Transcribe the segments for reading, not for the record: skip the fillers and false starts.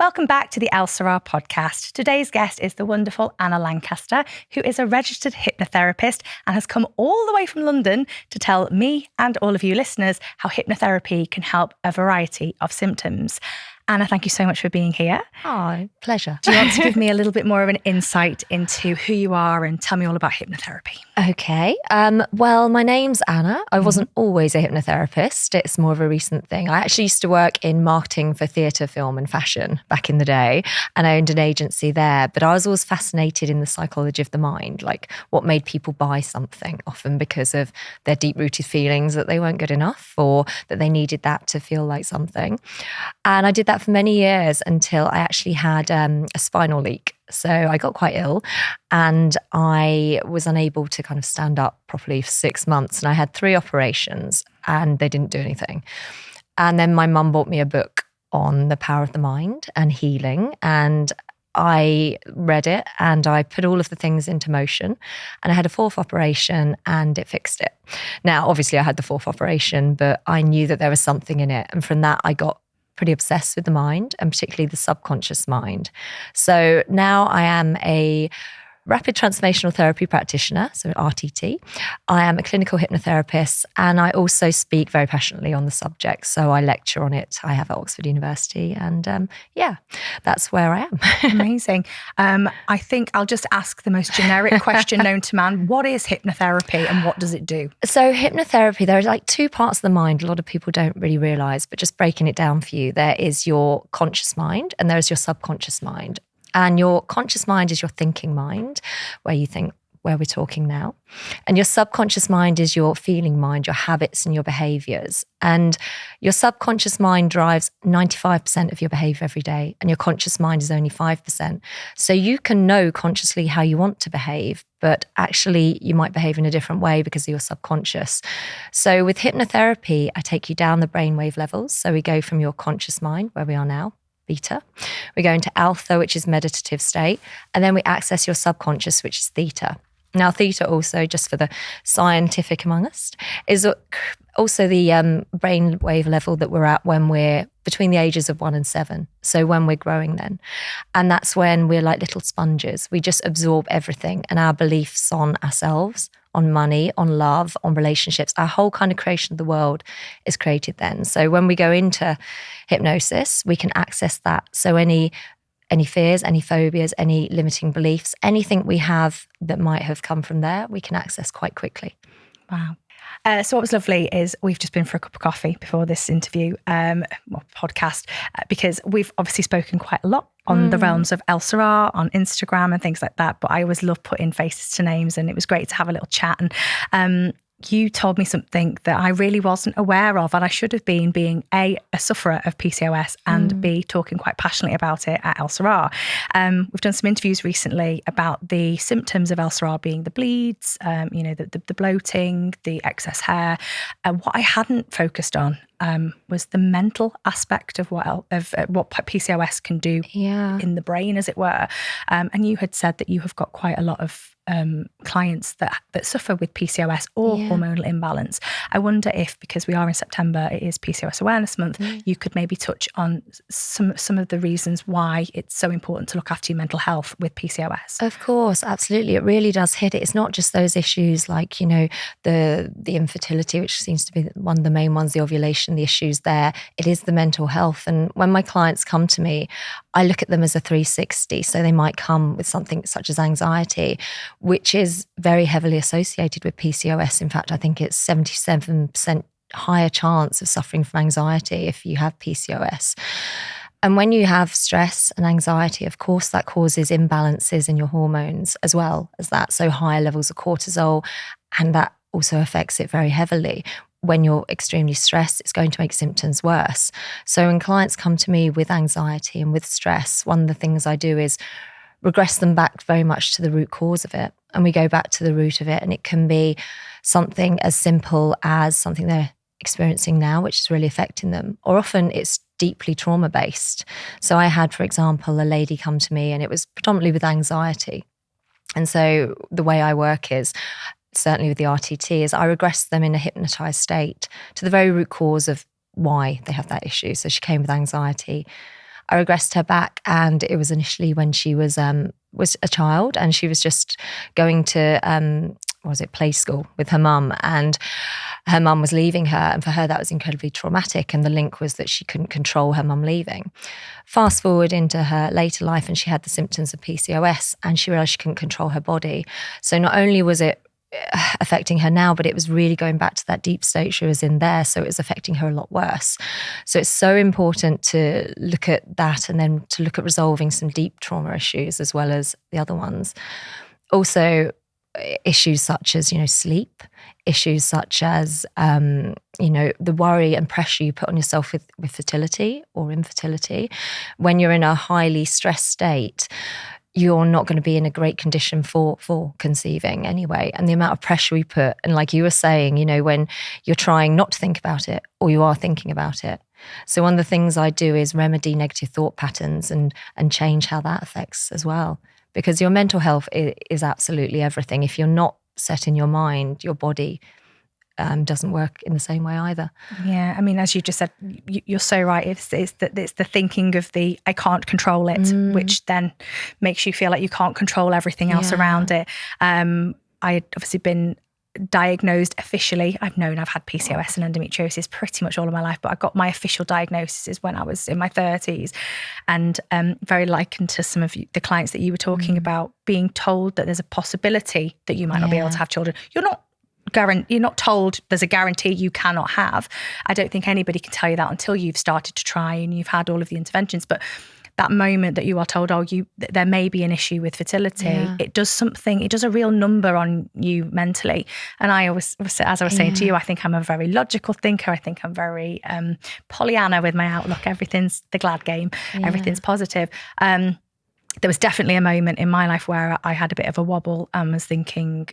Welcome back to the Elle-Sera podcast. Today's guest is the wonderful Anna Lancaster, who is a registered hypnotherapist and has come all the way from London to tell me and all of you listeners how hypnotherapy can help a variety of symptoms. Anna, thank you so much for being here. Oh, pleasure. Do you want to give me a little bit more of an insight into who you are and tell me all about hypnotherapy? Okay. Well, my name's Anna. I wasn't always a hypnotherapist. It's more of a recent thing. I actually used to work in marketing for theatre, film and fashion back in the day, and I owned an agency there. But I was always fascinated in the psychology of the mind, like what made people buy something, often because of their deep-rooted feelings that they weren't good enough or that they needed that to feel like something. And I did that for many years until I actually had a spinal leak. So I got quite ill and I was unable to kind of stand up properly for 6 months. And I had 3 operations and they didn't do anything. And then my mum bought me a book on the power of the mind and healing. And I read it and I put all of the things into motion. And I had a 4th operation and it fixed it. Now, obviously I had the 4th operation, but I knew that there was something in it. And from that, I got pretty obsessed with the mind and particularly the subconscious mind. So now I am a rapid transformational therapy practitioner, so RTT. I am a clinical hypnotherapist and I also speak very passionately on the subject. So I lecture on it. I have at Oxford University and that's where I am. Amazing. I think I'll just ask the most generic question known to man. What is hypnotherapy and what does it do? So hypnotherapy, there are like 2 parts of the mind a lot of people don't really realise, but just breaking it down for you, there is your conscious mind and there is your subconscious mind. And your conscious mind is your thinking mind, where you think, where we're talking now. And your subconscious mind is your feeling mind, your habits and your behaviours. And your subconscious mind drives 95% of your behaviour every day, and your conscious mind is only 5%. So you can know consciously how you want to behave, but actually you might behave in a different way because of your subconscious. So with hypnotherapy, I take you down the brainwave levels. So we go from your conscious mind, where we are now, beta. We go into alpha, which is meditative state. And then we access your subconscious, which is theta. Now, theta also, just for the scientific among us, is also the brainwave level that we're at when we're between the ages of 1 and 7. So when we're growing then. And that's when we're like little sponges. We just absorb everything and our beliefs on ourselves, on money, on love, on relationships. Our whole kind of creation of the world is created then. So when we go into hypnosis, we can access that. So any fears, any phobias, any limiting beliefs, anything we have that might have come from there, we can access quite quickly. Wow. So what was lovely is we've just been for a cup of coffee before this interview, podcast, because we've obviously spoken quite a lot on the realms of Elle-Sera on Instagram and things like that. But I always love putting faces to names, and it was great to have a little chat. And you told me something that I really wasn't aware of, and I should have been, being a sufferer of PCOS and B, talking quite passionately about it at Elle-Sera. We've done some interviews recently about the symptoms of Elle-Sera being the bleeds, the bloating, the excess hair. What I hadn't focused on was the mental aspect of what PCOS can do in the brain, as it were. And you had said that you have got quite a lot of clients that suffer with PCOS or hormonal imbalance. I wonder if, because we are in September, it is PCOS Awareness Month, you could maybe touch on some of the reasons why it's so important to look after your mental health with PCOS. Of course, absolutely. It really does hit it. It's not just those issues like, the infertility, which seems to be one of the main ones, the ovulation, the issues there. It is the mental health. And when my clients come to me, I look at them as a 360. So they might come with something such as anxiety, which is very heavily associated with PCOS. In fact, I think it's 77% higher chance of suffering from anxiety if you have PCOS. And when you have stress and anxiety, of course, that causes imbalances in your hormones as well as that. So higher levels of cortisol, and that also affects it very heavily. When you're extremely stressed, it's going to make symptoms worse. So when clients come to me with anxiety and with stress, one of the things I do is regress them back very much to the root cause of it. And we go back to the root of it. And it can be something as simple as something they're experiencing now, which is really affecting them. Or often it's deeply trauma-based. So I had, for example, a lady come to me and it was predominantly with anxiety. And so the way I work is, certainly with the RTT, is I regress them in a hypnotized state to the very root cause of why they have that issue. So she came with anxiety. I regressed her back, and it was initially when she was a child, and she was just going to play school with her mum, and her mum was leaving her, and for her that was incredibly traumatic, and the link was that she couldn't control her mum leaving. Fast forward into her later life, and she had the symptoms of PCOS, and she realised she couldn't control her body. So not only was it affecting her now, but it was really going back to that deep state she was in there, so it was affecting her a lot worse. So it's so important to look at that, and then to look at resolving some deep trauma issues as well as the other ones. Also, issues such as, sleep, issues such as, the worry and pressure you put on yourself with fertility or infertility. When you're in a highly stressed state, you're not going to be in a great condition for conceiving anyway. And the amount of pressure we put, and like you were saying, when you're trying not to think about it, or you are thinking about it. So one of the things I do is remedy negative thought patterns and change how that affects as well. Because your mental health is absolutely everything. If you're not set in your mind, your body doesn't work in the same way either. Yeah, I mean, as you just said, you're so right. It's the thinking of the I can't control it, which then makes you feel like you can't control everything else around it. I had obviously been diagnosed officially. I've known I've had PCOS and endometriosis pretty much all of my life, but I got my official diagnosis is when I was in my 30s, and very likened to some of the clients that you were talking about, being told that there's a possibility that you might not be able to have children. You're not told there's a guarantee you cannot have. I don't think anybody can tell you that until you've started to try and you've had all of the interventions. But that moment that you are told, there may be an issue with fertility, it does something, it does a real number on you mentally. And I always, as I was saying to you, I think I'm a very logical thinker. I think I'm very Pollyanna with my outlook. Everything's the glad game. Everything's positive. There was definitely a moment in my life where I had a bit of a wobble and was thinking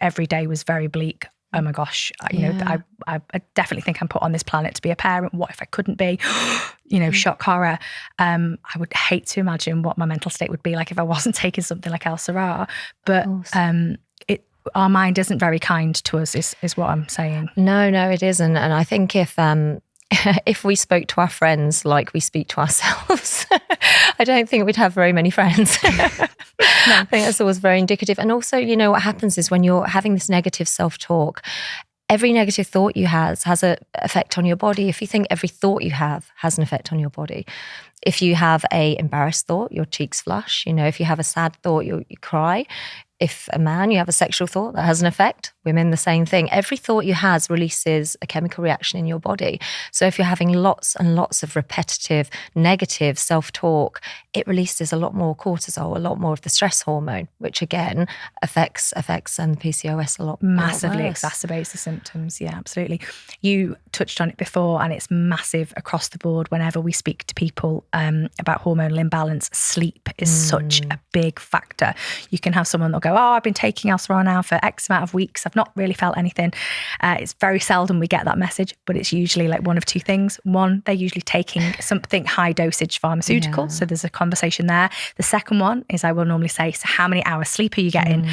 every day was very bleak. Oh my gosh, I definitely think I'm put on this planet to be a parent. What if I couldn't be? Shock horror. I would hate to imagine what my mental state would be like if I wasn't taking something like Elle-Sera. But our mind isn't very kind to us, is what I'm saying. No, it isn't. And I think if we spoke to our friends like we speak to ourselves, I don't think we'd have very many friends. No. I think that's always very indicative. And also, what happens is when you're having this negative self-talk, every negative thought you has an effect on your body. If you think every thought you have has an effect on your body. If you have a embarrassed thought, your cheeks flush. If you have a sad thought, you cry. If a man, you have a sexual thought, that has an effect. Women, the same thing. Every thought you have releases a chemical reaction in your body. So if you're having lots and lots of repetitive, negative self-talk, it releases a lot more cortisol, a lot more of the stress hormone, which again affects PCOS a lot. Massively exacerbates the symptoms. Yeah, absolutely. You touched on it before, and it's massive across the board. Whenever we speak to people about hormonal imbalance, sleep is such a big factor. You can have someone that'll go, I've been taking Elle-Sera now for X amount of weeks. I've not really felt anything. It's very seldom we get that message, but it's usually like one of two things. One, they're usually taking something high dosage pharmaceutical. So there's a conversation there. The second one is I will normally say, so how many hours sleep are you getting?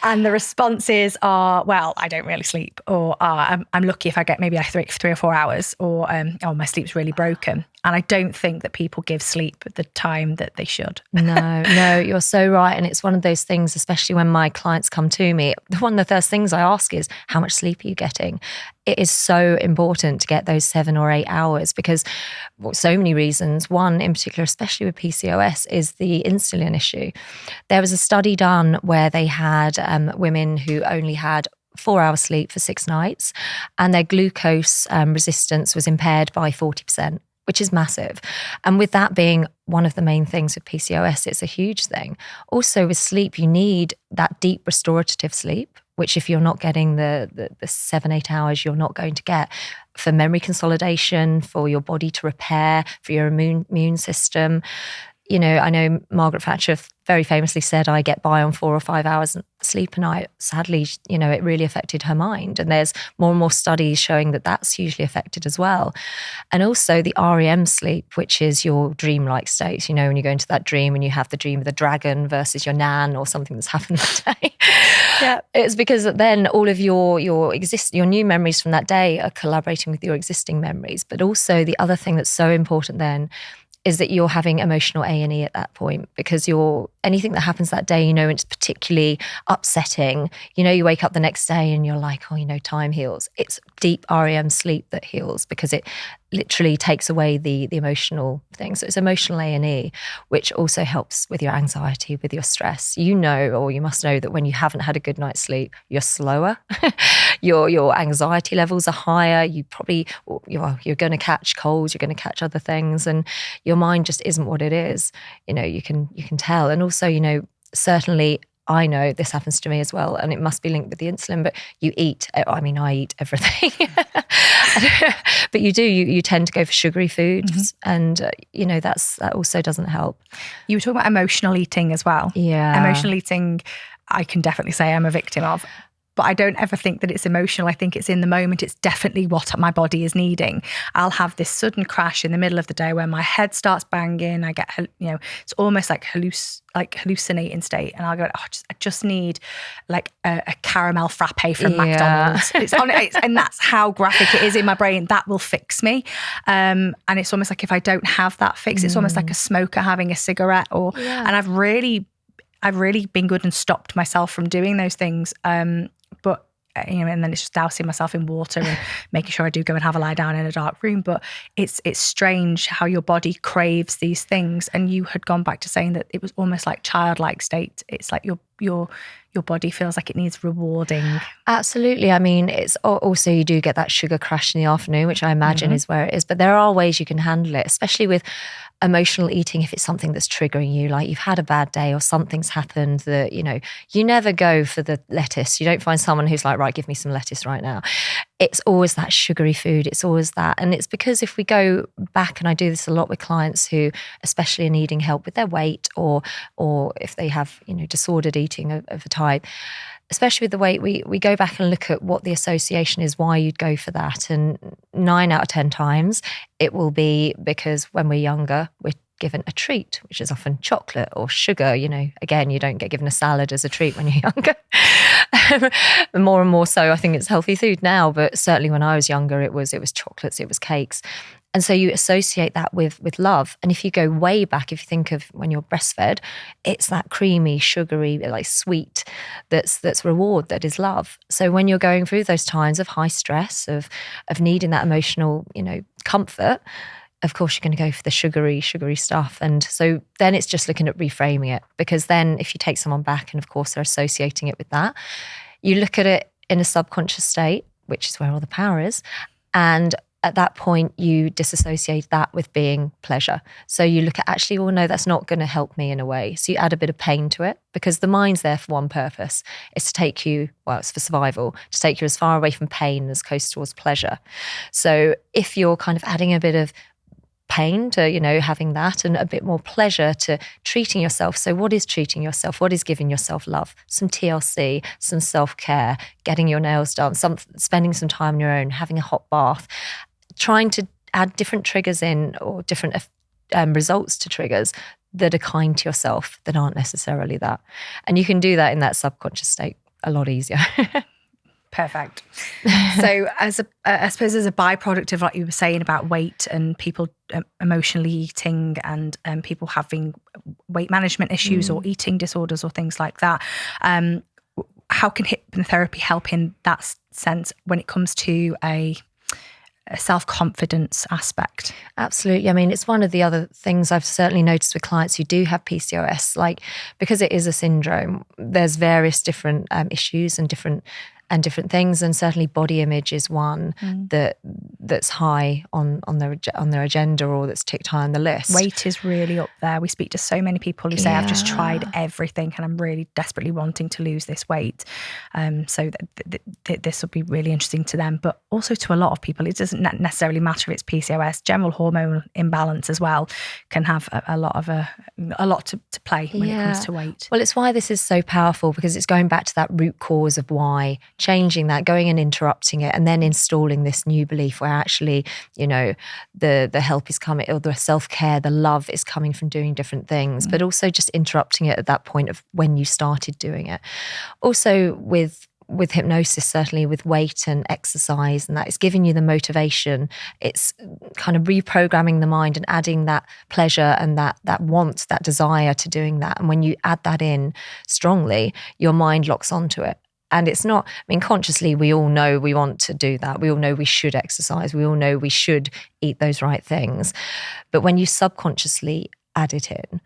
And the responses are, well, I don't really sleep, or I'm lucky if I get maybe like 3 or 4 hours, or my sleep's really broken. And I don't think that people give sleep the time that they should. No, you're so right. And it's one of those things, especially when my clients come to me, one of the first things I ask is, how much sleep are you getting? It is so important to get those 7 or 8 hours because so many reasons. One in particular, especially with PCOS, is the insulin issue. There was a study done where they had women who only had 4 hours sleep for 6 nights, and their glucose resistance was impaired by 40%. Which is massive. And with that being one of the main things with PCOS, it's a huge thing. Also with sleep, you need that deep restorative sleep, which if you're not getting the 7-8 hours, you're not going to get, for memory consolidation, for your body to repair, for your immune system. I know Margaret Thatcher very famously said, I get by on 4 or 5 hours sleep a night. Sadly, it really affected her mind. And there's more and more studies showing that that's hugely affected as well. And also the REM sleep, which is your dreamlike state. When you go into that dream and you have the dream of the dragon versus your nan or something that's happened that day. Yeah, it's because then all of your new memories from that day are collaborating with your existing memories. But also the other thing that's so important then is that you're having emotional A&E at that point, because anything that happens that day, it's particularly upsetting. You wake up the next day and you're like, oh, time heals. It's deep REM sleep that heals, because it literally takes away the emotional thing. So it's emotional A&E, which also helps with your anxiety, with your stress. Or you must know that when you haven't had a good night's sleep, you're slower. Your anxiety levels are higher. You're going to catch colds, you're going to catch other things, and your mind just isn't what it is. You can tell. And also, certainly I know this happens to me as well, and it must be linked with the insulin, but you eat. I mean, I eat everything. But you tend to go for sugary foods, and that also doesn't help. You were talking about emotional eating as well. Yeah. Emotional eating, I can definitely say I'm a victim of. But I don't ever think that it's emotional. I think it's in the moment. It's definitely what my body is needing. I'll have this sudden crash in the middle of the day where my head starts banging. I get, it's almost like hallucinating state. And I'll go, I just need like a caramel frappe from McDonald's. And that's how graphic it is in my brain. That will fix me. And it's almost like if I don't have that fix, it's almost like a smoker having a cigarette. And I've really been good and stopped myself from doing those things. But and then it's just dousing myself in water and making sure I do go and have a lie down in a dark room. But it's strange how your body craves these things. And you had gone back to saying that it was almost like childlike state. It's like your body feels like it needs rewarding. Absolutely. I mean, it's also, you do get that sugar crash in the afternoon, which I imagine is where it is. But there are ways you can handle it, especially with emotional eating. If it's something that's triggering you, like you've had a bad day or something's happened that, you never go for the lettuce. You don't find someone who's like, right, give me some lettuce right now. It's always that sugary food. It's always that. And it's because if we go back, and I do this a lot with clients who especially are needing help with their weight, or if they have, disordered eating of a type, especially with the weight, we go back and look at what the association is, why you'd go for that. And 9 out of 10 times, it will be because when we're younger, we're given a treat, which is often chocolate or sugar. Again, you don't get given a salad as a treat when you're younger. More and more so, I think it's healthy food now, but certainly when I was younger, it was chocolates, it was cakes. And so you associate that with love. And if you go way back, if you think of when you're breastfed, it's that creamy, sugary, like sweet, that's reward, that is love. So when you're going through those times of high stress, of needing that emotional, comfort, of course you're going to go for the sugary stuff. And so then it's just looking at reframing it, because then if you take someone back and of course they're associating it with that, you look at it in a subconscious state, which is where all the power is. And at that point, you disassociate that with being pleasure. So you look at, actually, no, that's not going to help me in a way. So you add a bit of pain to it, because the mind's there for one purpose. It's to take you, it's for survival, to take you as far away from pain as close towards pleasure. So if you're kind of adding a bit of pain to, having that, and a bit more pleasure to treating yourself. So what is treating yourself? What is giving yourself love? Some TLC, some self-care, getting your nails done, spending some time on your own, having a hot bath, trying to add different triggers in, or different results to triggers that are kind to yourself, that aren't necessarily that. And you can do that in that subconscious state a lot easier. Perfect. So I suppose as a byproduct of what you were saying about weight and people emotionally eating, and people having weight management issues or eating disorders or things like that, how can hypnotherapy help in that sense when it comes to a self-confidence aspect? Absolutely. I mean, it's one of the other things I've certainly noticed with clients who do have PCOS, like, because it is a syndrome, there's various different issues and different things, and certainly body image is one that's high on their agenda, or that's ticked high on the list. Weight is really up there. We speak to so many people who say, I've just tried everything and I'm really desperately wanting to lose this weight. So this will be really interesting to them, but also to a lot of people. It doesn't necessarily matter if it's PCOS. General hormone imbalance as well can have a lot to play when it comes to weight. Well, it's why this is so powerful, because it's going back to that root cause of why, changing that, going and interrupting it, and then installing this new belief where actually, the help is coming, or the self-care, the love is coming from doing different things, but also just interrupting it at that point of when you started doing it. Also with with hypnosis, certainly with weight and exercise, and that it's giving you the motivation. It's kind of reprogramming the mind and adding that pleasure and that want, that desire to doing that. And when you add that in strongly, your mind locks onto it. And it's not, I mean, consciously, we all know we want to do that. We all know we should exercise. We all know we should eat those right things. But when you subconsciously add it in,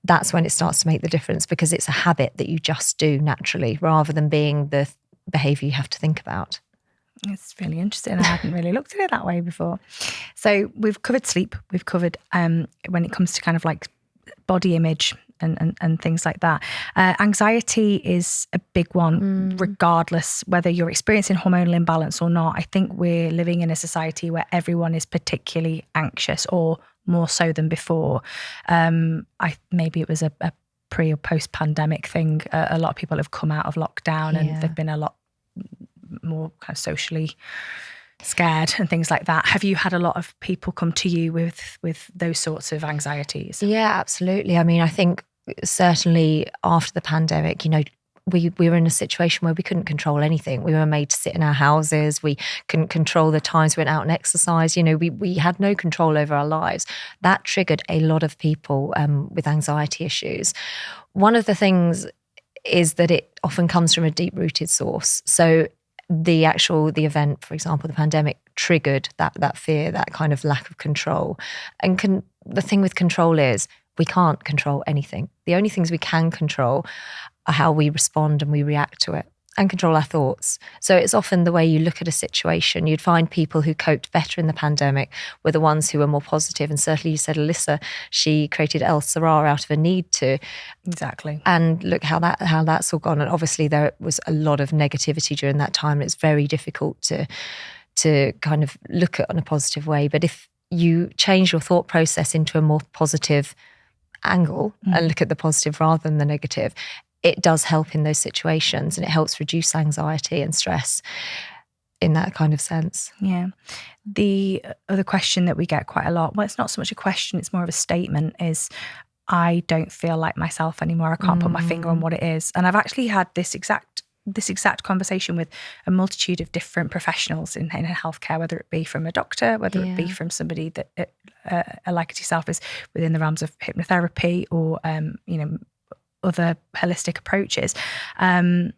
that's when it starts to make the difference, because it's a habit that you just do naturally rather than being the behaviour you have to think about. It's really interesting. I hadn't really looked at it that way before. So we've covered sleep. We've covered when it comes to kind of like body image and things like that. Anxiety is a big one, regardless whether you're experiencing hormonal imbalance or not. I think we're living in a society where everyone is particularly anxious, or more so than before. Maybe it was a pre or post pandemic thing. A lot of people have come out of lockdown and they've been a lot more kind of socially scared and things like that. Have you had a lot of people come to you with those sorts of anxieties? Yeah, absolutely. I mean, I think certainly after the pandemic, we were in a situation where we couldn't control anything. We were made to sit in our houses. We couldn't control the times we went out and exercise. We had no control over our lives. That triggered a lot of people with anxiety issues. One of the things is that it often comes from a deep-rooted source. So the event, for example, the pandemic, triggered that fear, that kind of lack of control. And the thing with control is we can't control anything. The only things we can control are how we respond and we react to it, and control our thoughts. So it's often the way you look at a situation. You'd find people who coped better in the pandemic were the ones who were more positive. And certainly you said Alyssa, she created Elle-Sera out of a need to. Exactly. And look how that's all gone. And obviously there was a lot of negativity during that time. And it's very difficult to kind of look at it in a positive way. But if you change your thought process into a more positive angle and look at the positive rather than the negative, it does help in those situations, and it helps reduce anxiety and stress in that kind of sense. Yeah. The other question that we get quite a lot, well, it's not so much a question, it's more of a statement, is I don't feel like myself anymore. I can't put my finger on what it is. And I've actually had this exact conversation with a multitude of different professionals in healthcare, whether it be from a doctor, whether it be from somebody that, like yourself, is within the realms of hypnotherapy or, other holistic approaches. I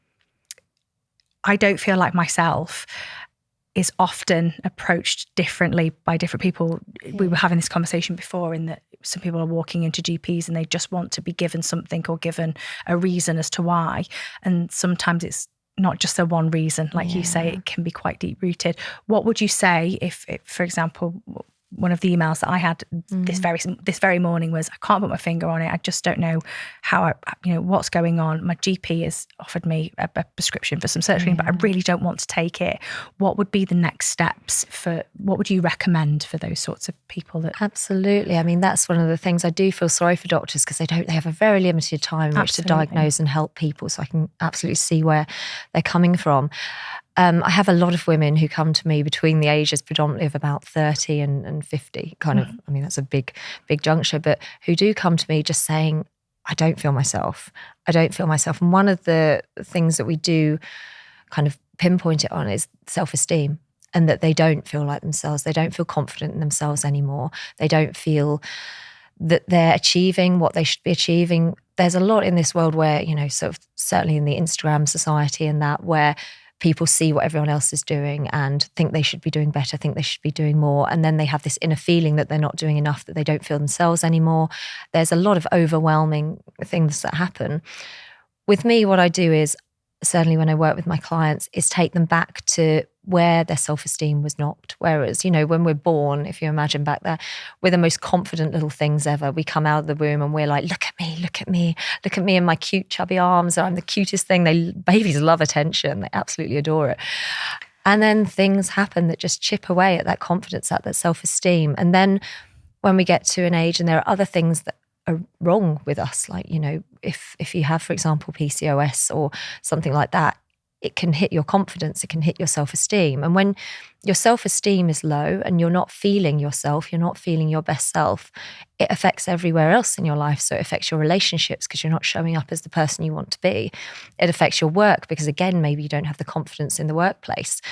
don't feel like myself is often approached differently by different people. We were having this conversation before, in that some people are walking into GPs and they just want to be given something or given a reason as to why. And sometimes it's not just the one reason. Like you say, it can be quite deep rooted. What would you say if, for example, one of the emails that I had this very morning was, I can't put my finger on it. I just don't know what's going on. My GP has offered me a prescription for some sertraline, but I really don't want to take it. What would be the next steps what would you recommend for those sorts of people? Absolutely. I mean, that's one of the things I do feel sorry for doctors, because they have a very limited time in which to diagnose and help people. So I can absolutely see where they're coming from. I have a lot of women who come to me between the ages predominantly of about 30 and 50, kind of, I mean, that's a big juncture, but who do come to me just saying, I don't feel myself. I don't feel myself. And one of the things that we do kind of pinpoint it on is self-esteem, and that they don't feel like themselves. They don't feel confident in themselves anymore. They don't feel that they're achieving what they should be achieving. There's a lot in this world where, sort of certainly in the Instagram society and that, where people see what everyone else is doing and think they should be doing better, think they should be doing more. And then they have this inner feeling that they're not doing enough, that they don't feel themselves anymore. There's a lot of overwhelming things that happen. With me, what I do is, certainly when I work with my clients, is take them back to where their self-esteem was knocked. Whereas, when we're born, if you imagine back there, we're the most confident little things ever. We come out of the womb and we're like, look at me in my cute chubby arms. I'm the cutest thing. Babies love attention. They absolutely adore it. And then things happen that just chip away at that confidence, at that self-esteem. And then when we get to an age and there are other things that are wrong with us, like, if you have, for example, PCOS or something like that, it can hit your confidence, it can hit your self-esteem. And when your self-esteem is low and you're not feeling yourself, you're not feeling your best self, it affects everywhere else in your life. So it affects your relationships because you're not showing up as the person you want to be. It affects your work because, again, maybe you don't have the confidence in the workplace.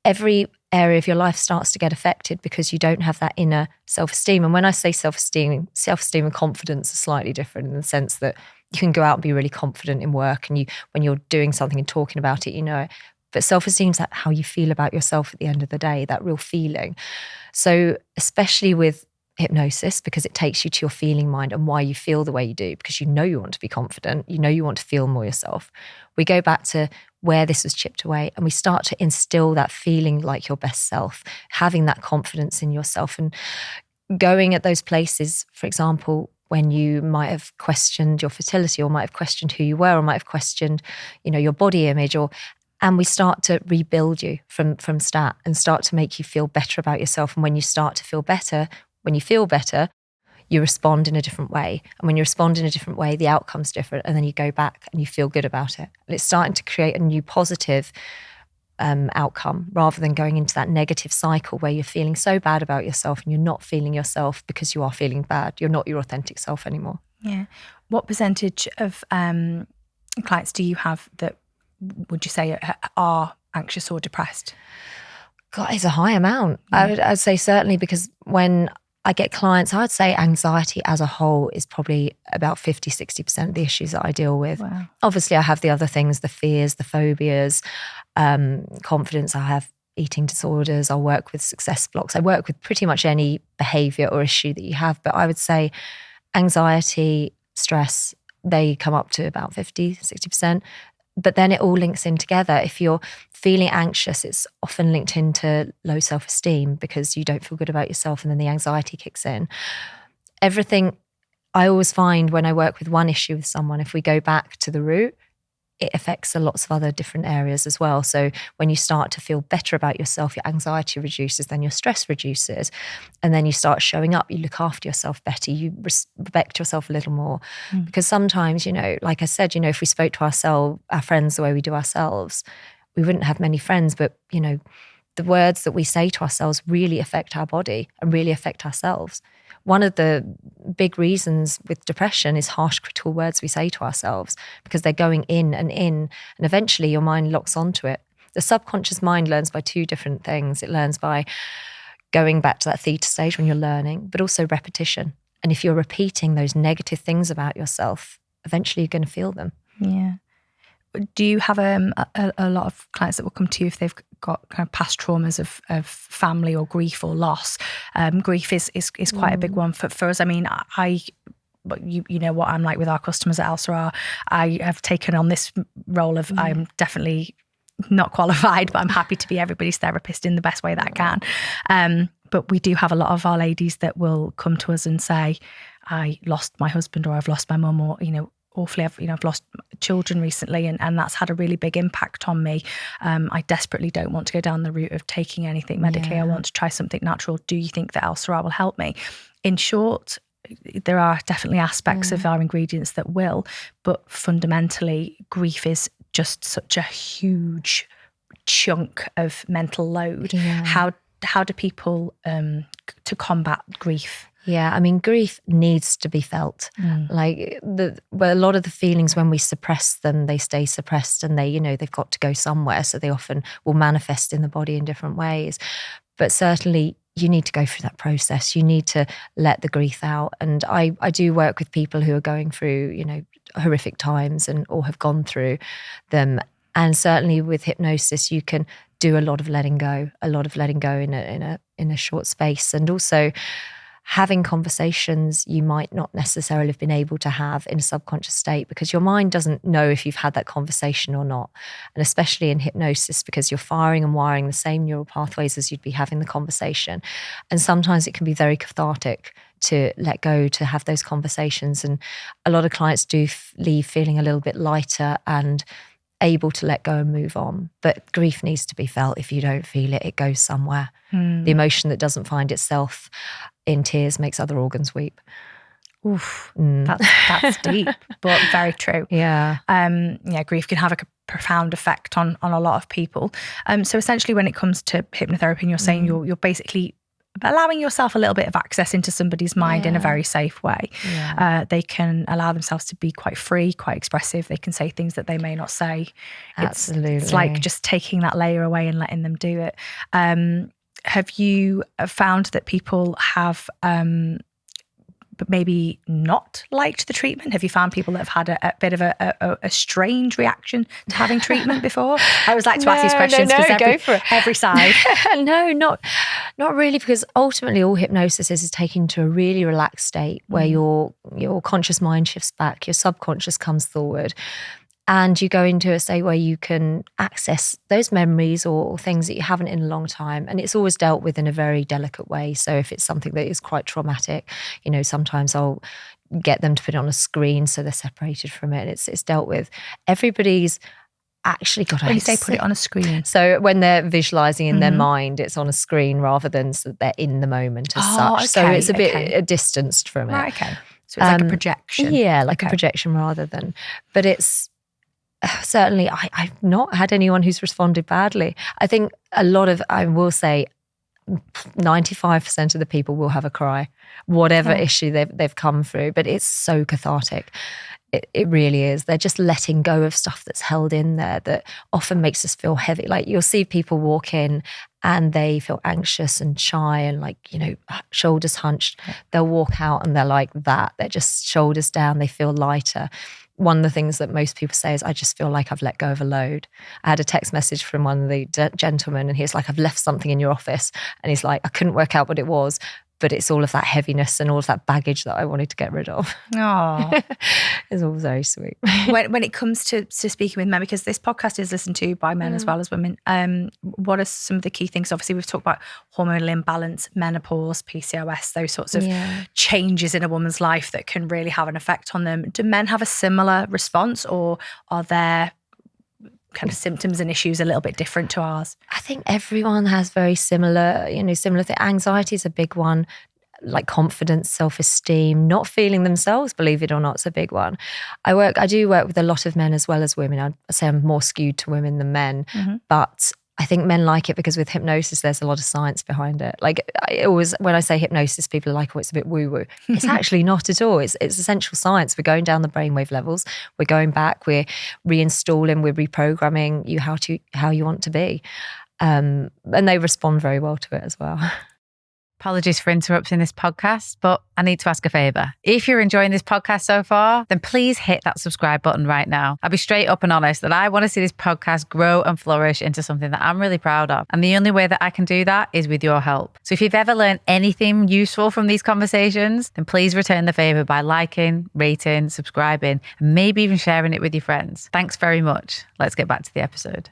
Every area of your life starts to get affected because you don't have that inner self-esteem. And when I say self-esteem and confidence are slightly different in the sense that you can go out and be really confident in work, and when you're doing something and talking about it, you know it. But self-esteem is how you feel about yourself at the end of the day, that real feeling. So especially with hypnosis, because it takes you to your feeling mind and why you feel the way you do, because you know you want to be confident, you know you want to feel more yourself. We go back to where this was chipped away and we start to instill that feeling like your best self, having that confidence in yourself, and going at those places, for example, when you might have questioned your fertility, or might have questioned who you were, or might have questioned, your body image, and we start to rebuild you from start and start to make you feel better about yourself. And when you start to feel better, when you feel better, you respond in a different way. And when you respond in a different way, the outcome's different. And then you go back and you feel good about it. And it's starting to create a new positive outcome, rather than going into that negative cycle where you're feeling so bad about yourself and you're not feeling yourself because you are feeling bad. You're not your authentic self anymore. Yeah. What percentage of clients do you have that would you say are anxious or depressed? God, it's a high amount. I'd say certainly, because when I get clients, I would say anxiety as a whole is probably about 50, 60% of the issues that I deal with. Wow. Obviously, I have the other things, the fears, the phobias, confidence. I have eating disorders. I work with success blocks. I work with pretty much any behaviour or issue that you have. But I would say anxiety, stress, they come up to about 50, 60%. But then it all links in together. If you're feeling anxious, it's often linked into low self-esteem because you don't feel good about yourself, and then the anxiety kicks in. Everything, I always find when I work with one issue with someone, if we go back to the root, it affects lots of other different areas as well. So when you start to feel better about yourself, your anxiety reduces, then your stress reduces, and then you start showing up, you look after yourself better, you respect yourself a little more. Because sometimes, like I said, if we spoke to our friends the way we do ourselves, we wouldn't have many friends, but, the words that we say to ourselves really affect our body and really affect ourselves. One of the big reasons with depression is harsh, critical words we say to ourselves, because they're going in, and eventually your mind locks onto it. The subconscious mind learns by two different things. It learns by going back to that theta stage when you're learning, but also repetition. And if you're repeating those negative things about yourself, eventually you're going to feel them. Yeah. Do you have a lot of clients that will come to you if they've got kind of past traumas of family or grief or loss? Grief is quite a big one for us. I mean, you know what I'm like with our customers at Elle-Sera. I have taken on this role of I'm definitely not qualified, but I'm happy to be everybody's therapist in the best way that I can. But we do have a lot of our ladies that will come to us and say, I lost my husband, or I've lost my mum, or, awfully, I've lost children recently, and that's had a really big impact on me. I desperately don't want to go down the route of taking anything medically. I want to try something natural. Do you think that Elle-Sera will help me? In short, there are definitely aspects of our ingredients that will, but fundamentally, grief is just such a huge chunk of mental load. How do people to combat grief? Yeah, I mean, grief needs to be felt. Like a lot of the feelings, when we suppress them, they stay suppressed, and they've got to go somewhere. So they often will manifest in the body in different ways. But certainly you need to go through that process. You need to let the grief out. And I do work with people who are going through, horrific times or have gone through them. And certainly with hypnosis, you can do a lot of letting go in a short space. And also having conversations you might not necessarily have been able to have in a subconscious state, because your mind doesn't know if you've had that conversation or not. And especially in hypnosis, because you're firing and wiring the same neural pathways as you'd be having the conversation. And sometimes it can be very cathartic to let go, to have those conversations. And a lot of clients do leave feeling a little bit lighter and able to let go and move on. But grief needs to be felt. If you don't feel it, it goes somewhere. The emotion that doesn't find itself in tears makes other organs weep. Oof, that's deep, but very true. Yeah. Grief can have profound effect on a lot of people. So essentially, when it comes to hypnotherapy, and you're saying you're basically allowing yourself a little bit of access into somebody's mind in a very safe way. They can allow themselves to be quite free, quite expressive. They can say things that they may not say. Absolutely. It's like just taking that layer away and letting them do it. Have you found that people have but maybe not liked the treatment? Have you found people that have had a bit of a strange reaction to having treatment before? I always like to ask these questions because go for it. Every side. No, not really, because ultimately all hypnosis is taken to a really relaxed state where your conscious mind shifts back, your subconscious comes forward, and you go into a state where you can access those memories or things that you haven't in a long time. And it's always dealt with in a very delicate way. So if it's something that is quite traumatic, sometimes I'll get them to put it on a screen so they're separated from it. It's dealt with. Everybody's actually got When you say put it on a screen. So when they're visualizing in their mind, it's on a screen rather than so that they're in the moment as such. Okay, so it's a bit distanced from it. Right, okay. So it's like a projection. Yeah, like a projection rather than, but it's, certainly, I've not had anyone who's responded badly. I think I will say 95% of the people will have a cry, whatever issue they've come through, but it's so cathartic. It really is. They're just letting go of stuff that's held in there that often makes us feel heavy. Like you'll see people walk in and they feel anxious and shy and shoulders hunched. They'll walk out and they're like that. They're just shoulders down. They feel lighter. One of the things that most people say is, I just feel like I've let go of a load. I had a text message from one of the gentlemen and he's like, I've left something in your office. And he's like, I couldn't work out what it was, but it's all of that heaviness and all of that baggage that I wanted to get rid of. Oh, it's all very sweet. when it comes to speaking with men, because this podcast is listened to by men as well as women, what are some of the key things? Obviously, we've talked about hormonal imbalance, menopause, PCOS, those sorts of changes in a woman's life that can really have an effect on them. Do men have a similar response, or are their kind of symptoms and issues a little bit different to ours? I think everyone has very similar things. Anxiety is a big one, like confidence, self-esteem, not feeling themselves, believe it or not, is a big one. I do work with a lot of men as well as women. I'd say I'm more skewed to women than men, but I think men like it because with hypnosis, there's a lot of science behind it. Like when I say hypnosis, people are like, oh, it's a bit woo-woo. It's actually not at all. It's essential science. We're going down the brainwave levels. We're going back. We're reinstalling. We're reprogramming you how you want to be. And they respond very well to it as well. Apologies for interrupting this podcast, but I need to ask a favour. If you're enjoying this podcast so far, then please hit that subscribe button right now. I'll be straight up and honest that I want to see this podcast grow and flourish into something that I'm really proud of. And the only way that I can do that is with your help. So if you've ever learned anything useful from these conversations, then please return the favour by liking, rating, subscribing, and maybe even sharing it with your friends. Thanks very much. Let's get back to the episode.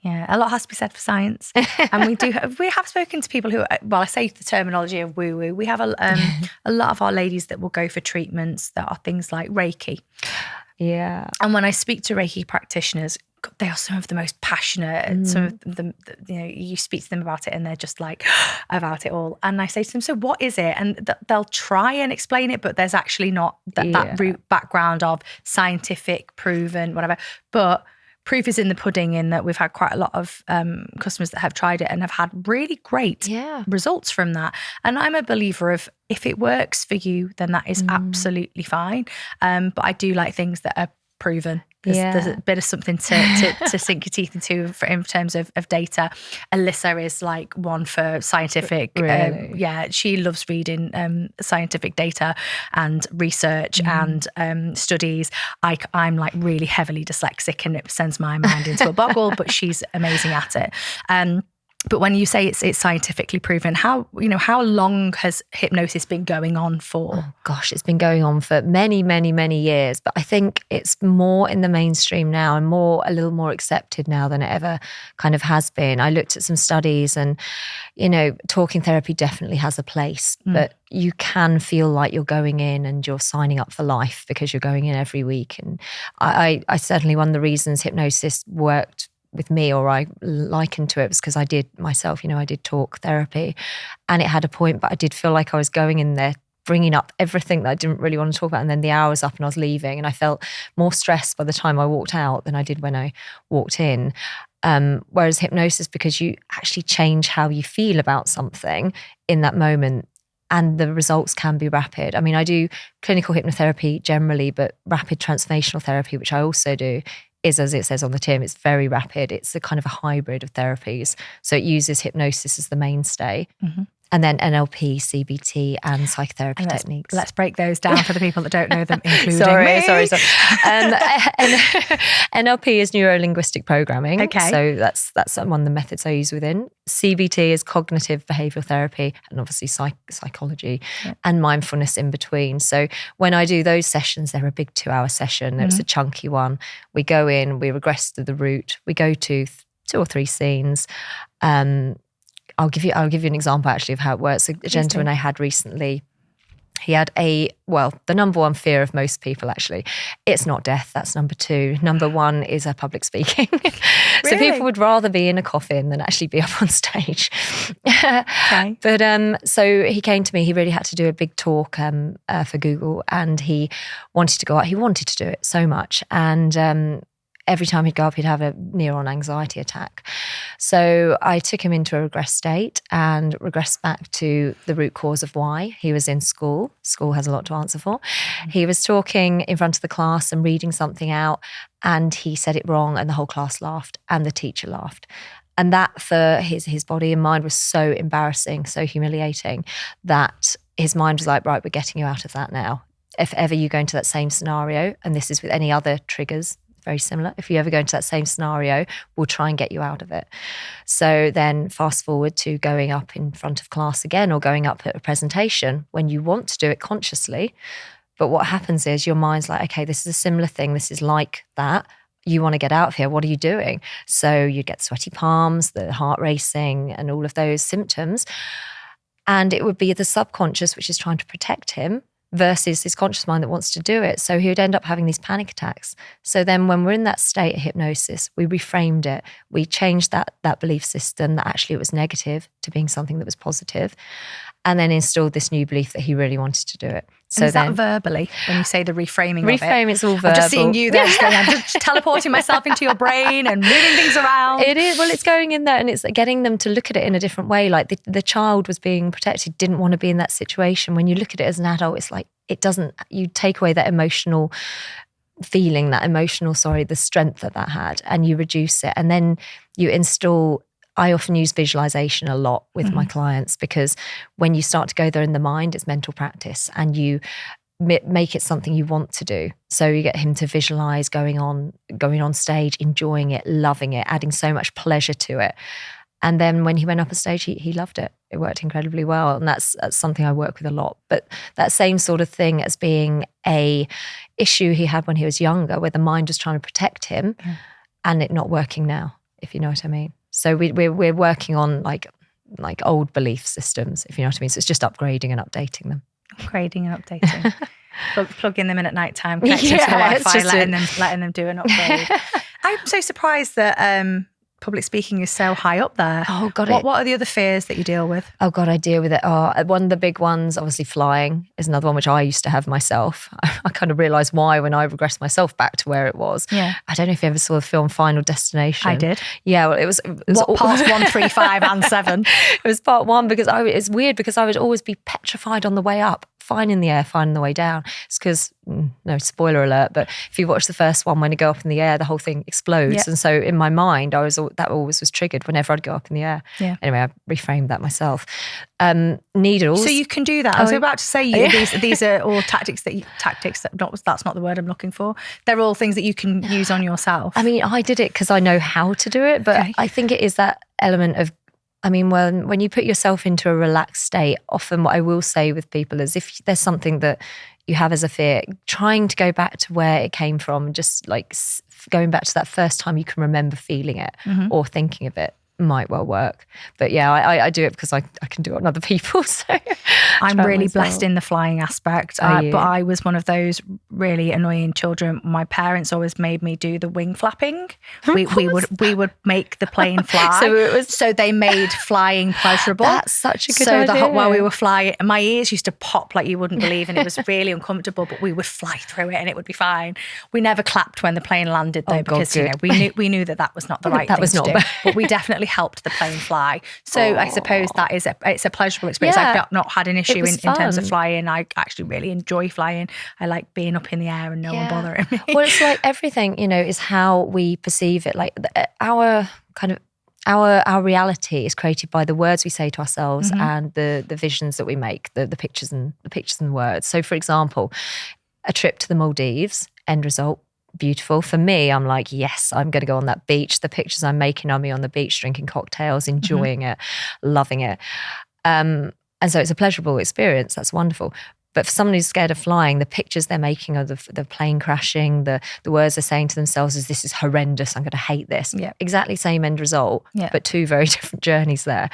Yeah, a lot has to be said for science. And we have spoken to people who, well, I say the terminology of woo-woo. We have a lot of our ladies that will go for treatments that are things like Reiki. Yeah. And when I speak to Reiki practitioners, God, they are some of the most passionate. Some of them, you speak to them about it and they're just like about it all. And I say to them, so what is it? And they'll try and explain it, but there's actually not that root background of scientific, proven, whatever. But proof is in the pudding, in that we've had quite a lot of customers that have tried it and have had really great results from that. And I'm a believer of, if it works for you, then that is absolutely fine. But I do like things that are proven. There's a bit of something to sink your teeth into in terms of data. Elle-Sera is like one for scientific. Really? She loves reading scientific data and research and studies. I'm like really heavily dyslexic and it sends my mind into a boggle, but she's amazing at it. But when you say it's scientifically proven, how long has hypnosis been going on for? Oh gosh, it's been going on for many, many, many years. But I think it's more in the mainstream now and a little more accepted now than it ever kind of has been. I looked at some studies and, talking therapy definitely has a place, but you can feel like you're going in and you're signing up for life because you're going in every week. And I certainly, one of the reasons hypnosis worked with me, or I likened to it, was because I did myself, I did talk therapy and it had a point, but I did feel like I was going in there bringing up everything that I didn't really want to talk about. And then the hour was up and I was leaving, and I felt more stressed by the time I walked out than I did when I walked in. Whereas hypnosis, because you actually change how you feel about something in that moment, and the results can be rapid. I mean, I do clinical hypnotherapy generally, but rapid transformational therapy, which I also do, is, as it says on the tin, it's very rapid. It's a kind of a hybrid of therapies. So it uses hypnosis as the mainstay. Mm-hmm. And then NLP, CBT, and psychotherapy techniques. Let's break those down for the people that don't know them, including sorry. NLP is neuro-linguistic programming. Okay. So that's one of the methods I use within. CBT is cognitive behavioural therapy, and obviously psychology, and mindfulness in between. So when I do those sessions, they're a big 2-hour session. It's a chunky one. We go in, we regress to the root. We go to 2 or 3 scenes. I'll give you an example actually of how it works. A gentleman I had recently, he had the number one fear of most people actually, it's not death, that's number 2. Number 1 is public speaking. So people would rather be in a coffin than actually be up on stage. Okay. But so he came to me, he really had to do a big talk for Google, and he wanted to go out, he wanted to do it so much. And every time he'd go up, he'd have a near-on anxiety attack. So I took him into a regress state and regressed back to the root cause of why. He was in school. School has a lot to answer for. He was talking in front of the class and reading something out, and he said it wrong, and the whole class laughed and the teacher laughed. And that for his body and mind was so embarrassing, so humiliating, that his mind was like, right, we're getting you out of that now. If ever you go into that same scenario, and this is with any other triggers, very similar. If you ever go into that same scenario, we'll try and get you out of it. So then fast forward to going up in front of class again, or going up at a presentation when you want to do it consciously. But what happens is your mind's like, okay, this is a similar thing. This is like that. You want to get out of here. What are you doing? So you get sweaty palms, the heart racing, and all of those symptoms. And it would be the subconscious, which is trying to protect him, versus his conscious mind that wants to do it. So he would end up having these panic attacks. So then when we're in that state of hypnosis, we reframed it. We changed that belief system that actually it was negative to being something that was positive, and then installed this new belief that he really wanted to do it. So is that verbally, when you say the reframing of it? Reframe, it's all verbal. I'm just seeing you there, I'm just teleporting myself into your brain and moving things around. It is, well, it's going in there and it's getting them to look at it in a different way. Like the child was being protected, didn't want to be in that situation. When you look at it as an adult, it's like, you take away that emotional feeling, the strength that had, and you reduce it. And then you install, I often use visualization a lot with my clients, because when you start to go there in the mind, it's mental practice, and you make it something you want to do. So you get him to visualize going on stage, enjoying it, loving it, adding so much pleasure to it. And then when he went up on stage, he loved it. It worked incredibly well. And that's something I work with a lot. But that same sort of thing as being a issue he had when he was younger, where the mind was trying to protect him, and it not working now, if you know what I mean. So we're working on like old belief systems, if you know what I mean. So it's just upgrading and updating them. Upgrading and updating. Plugging them in at night time, connecting to the Wi-Fi, letting them do an upgrade. I'm so surprised that public speaking is so high up there. Oh God! What are the other fears that you deal with? Oh God, I deal with it. One of the big ones, obviously flying, is another one which I used to have myself. I kind of realised why when I regressed myself back to where it was. Yeah. I don't know if you ever saw the film Final Destination. I did. Yeah, well, it was what, parts 1, 3, 5 and 7? It was part 1 because it's weird because I would always be petrified on the way up, fine in the air, fine on the way down. It's because, no spoiler alert, but if you watch the first one, when you go up in the air, the whole thing explodes. Yep. And so in my mind, that always was triggered whenever I'd go up in the air. Yeah. Anyway, I reframed that myself. Needles. So you can do that. I was about to say these are all tactics that's not the word I'm looking for. They're all things that you can use on yourself. I mean, I did it because I know how to do it, but I think it is that element of, I mean, when you put yourself into a relaxed state, often what I will say with people is if there's something that you have as a fear, trying to go back to where it came from, just like going back to that first time you can remember feeling it or thinking of it. might well work. But yeah, I do it because I can do it on other people. So I'm really blessed in the flying aspect. But I was one of those really annoying children. My parents always made me do the wing flapping. We would make the plane fly. So they made flying pleasurable. That's such a good idea. So while we were flying, my ears used to pop like you wouldn't believe, and it was really uncomfortable, but we would fly through it and it would be fine. We never clapped when the plane landed though, because we knew that was not the right thing to do. But we definitely helped the plane fly. So I suppose it's a pleasurable experience. Yeah. I've not had an issue in terms of flying. I actually really enjoy flying. I like being up in the air and no one bothering me. Well, it's like everything, is how we perceive it. Like our reality is created by the words we say to ourselves and the visions that we make, the pictures and words. So for example, a trip to the Maldives, end result, beautiful. For me, I'm like, yes, I'm going to go on that beach. The pictures I'm making are me on the beach, drinking cocktails, enjoying it, loving it. And so it's a pleasurable experience. That's wonderful. But for someone who's scared of flying, the pictures they're making of the plane crashing, the words they're saying to themselves is, this is horrendous, I'm going to hate this. Yeah. Exactly same end result, but two very different journeys there.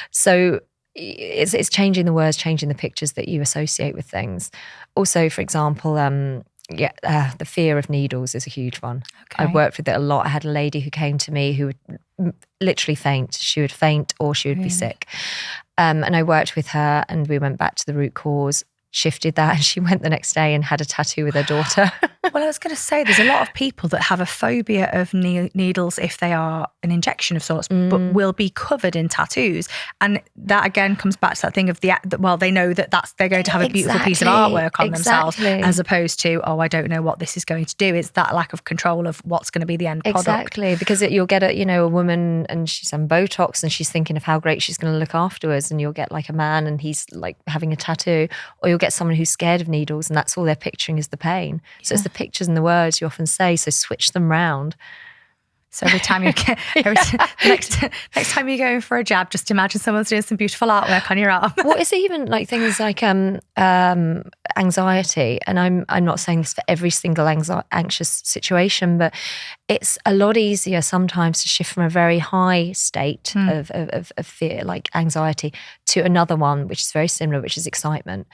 So it's changing the words, changing the pictures that you associate with things. Also, for example, the fear of needles is a huge one. Okay. I've worked with it a lot. I had a lady who came to me who would literally faint. She would faint or she would be sick. And I worked with her and we went back to the root cause, shifted that, and she went the next day and had a tattoo with her daughter. Well, I was going to say, there's a lot of people that have a phobia of needles if they are an injection of sorts, but will be covered in tattoos. And that again comes back to that thing of they know that they're going to have a beautiful piece of artwork on themselves, as opposed to, I don't know what this is going to do. It's that lack of control of what's going to be the end product. Exactly, because you'll get a woman and she's on Botox and she's thinking of how great she's going to look afterwards, and you'll get like a man and he's like having a tattoo, or you'll get someone who's scared of needles and that's all they're picturing is the pain. So it's the pictures and the words you often say, so switch them round. So every time next time you go for a jab, just imagine someone's doing some beautiful artwork on your arm. Well, it's even like things like anxiety, and I'm not saying this for every single anxious situation, but it's a lot easier sometimes to shift from a very high state of fear, like anxiety, to another one which is very similar, which is excitement.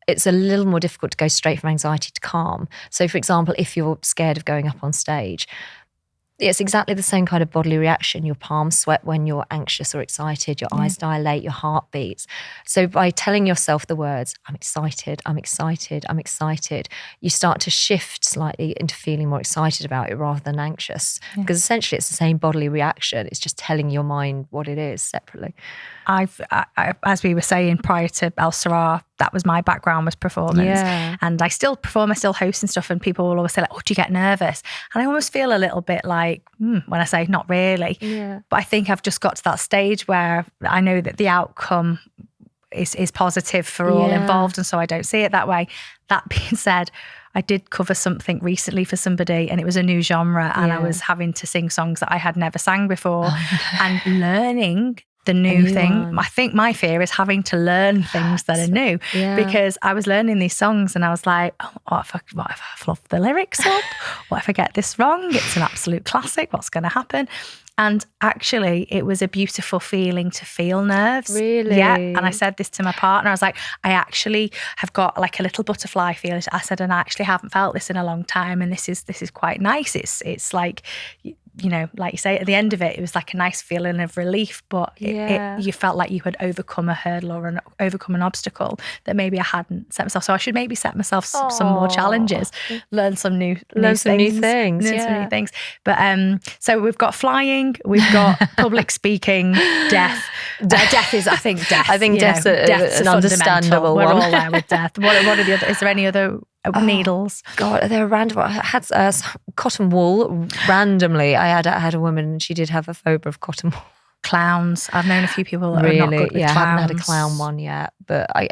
It's a little more difficult to go straight from anxiety to calm. So, for example, if you're scared of going up on stage, it's exactly the same kind of bodily reaction. Your palms sweat when you're anxious or excited, your eyes dilate, your heart beats. So by telling yourself the words, I'm excited, I'm excited, I'm excited, you start to shift slightly into feeling more excited about it rather than anxious. Because essentially it's the same bodily reaction. It's just telling your mind what it is separately. I as we were saying prior to Elle-Sera, that was my background, was performance. And I still perform, I still host and stuff, and people will always say like, do you get nervous? And I almost feel a little bit like, when I say not really. But I think I've just got to that stage where I know that the outcome is positive for all involved, and so I don't see it that way. That being said, I did cover something recently for somebody, and it was a new genre, and I was having to sing songs that I had never sang before, and learning the new thing. I think my fear is having to learn things that are new, because I was learning these songs and I was like, what if I fluff the lyrics up? What if I get this wrong? It's an absolute classic. What's going to happen? And actually, it was a beautiful feeling to feel nerves. Really? Yeah. And I said this to my partner. I was like, I actually have got like a little butterfly feeling. I said, and I actually haven't felt this in a long time. And this is quite nice. It's like, like you say, at the end of it, it was like a nice feeling of relief, but you felt like you had overcome a hurdle or overcome an obstacle that maybe I hadn't set myself. So I should maybe set myself some more challenges, learn some new things. But so we've got flying, we've got public speaking, death. Death is, I think death's an understandable one. We're all there with death. What are the other? Is there any other needles? God, they're random. I had cotton wool randomly. I had a woman and she did have a phobia of cotton wool. Clowns. I've known a few people that are not good with clowns. I haven't had a clown one yet, but I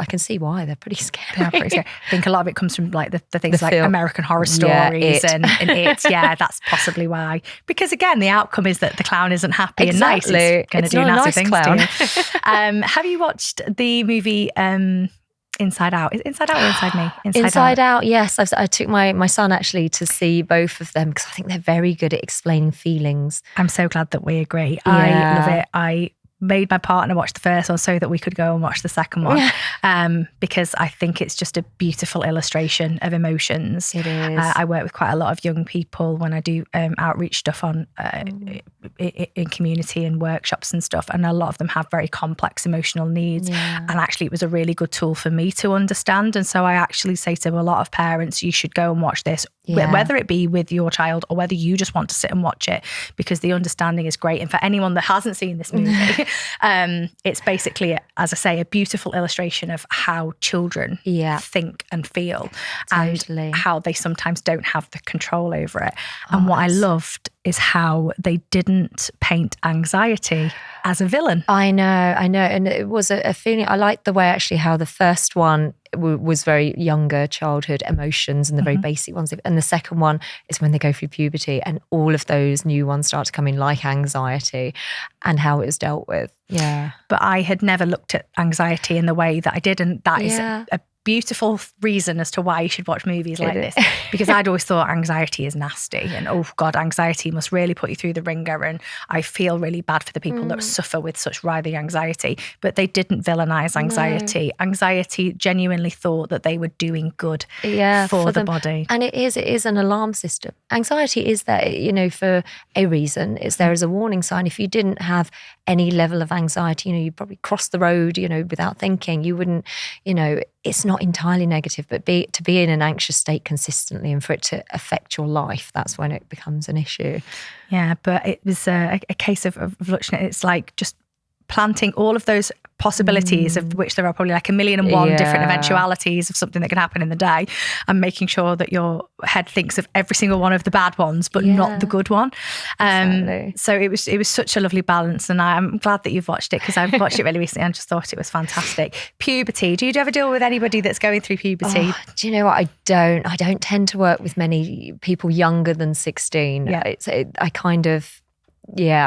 can see why. They're pretty scary. They're pretty scary. I think a lot of it comes from like the things like American Horror Stories and it. Yeah, that's possibly why. Because again, the outcome is that the clown isn't happy and nice. It's going to do nasty things to you. Have you watched the movie Inside Out. Is it Inside Out or Inside Me? Inside Out, yes. I took my son actually to see both of them because I think they're very good at explaining feelings. I'm so glad that we agree. I love it. I made my partner watch the first one so that we could go and watch the second one, because I think it's just a beautiful illustration of emotions. It is. I work with quite a lot of young people when I do outreach stuff on in community and workshops and stuff, and a lot of them have very complex emotional needs, and actually it was a really good tool for me to understand. And so I actually say to a lot of parents, you should go and watch this, whether it be with your child or whether you just want to sit and watch it, because the understanding is great. And for anyone that hasn't seen this movie, it's basically, as I say, a beautiful illustration of how children think and feel, and how they sometimes don't have the control over it. And what I loved is how they didn't paint anxiety as a villain. I know. And it was a feeling, I liked the way actually how the first one was very younger childhood emotions and the very basic ones. And the second one is when they go through puberty and all of those new ones start to come in, like anxiety, and how it was dealt with. Yeah. But I had never looked at anxiety in the way that I did. And that is a beautiful reason as to why you should watch movies like this, because I'd always thought anxiety is nasty and oh God, anxiety must really put you through the ringer, and I feel really bad for the people that suffer with such writhing anxiety. But they didn't villainize anxiety. Anxiety genuinely thought that they were doing good for the body. And it is an alarm system. Anxiety is there, for a reason. It's there as a warning sign. If you didn't have any level of anxiety, you'd probably cross the road, without thinking. You wouldn't, it's not entirely negative, but to be in an anxious state consistently and for it to affect your life, that's when it becomes an issue. Yeah, but it was a case of looking at it. It's like just planting all of those possibilities, of which there are probably like 1,000,001 different eventualities of something that can happen in the day, and making sure that your head thinks of every single one of the bad ones, but not the good one. So it was such a lovely balance, and I'm glad that you've watched it, because I've watched it really recently and just thought it was fantastic. Puberty. Do you ever deal with anybody that's going through puberty? Do you know what? I don't tend to work with many people younger than 16. I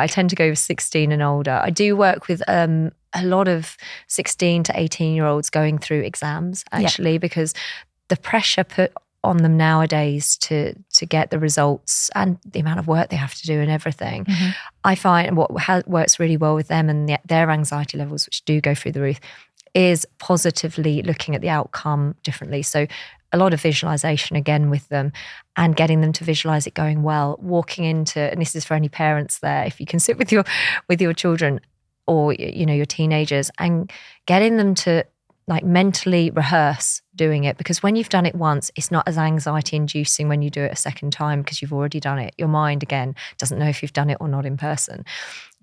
tend to go with 16 and older. I do work with a lot of 16 to 18-year-olds going through exams, actually, because the pressure put on them nowadays to get the results and the amount of work they have to do and everything. I find what works really well with them and their anxiety levels, which do go through the roof, is positively looking at the outcome differently. So a lot of visualization again with them, and getting them to visualize it going well, walking into, and this is for any parents there, if you can sit with your children or your teenagers, and getting them to like mentally rehearse doing it, because when you've done it once, it's not as anxiety inducing when you do it a second time, because you've already done it. Your mind again doesn't know if you've done it or not in person,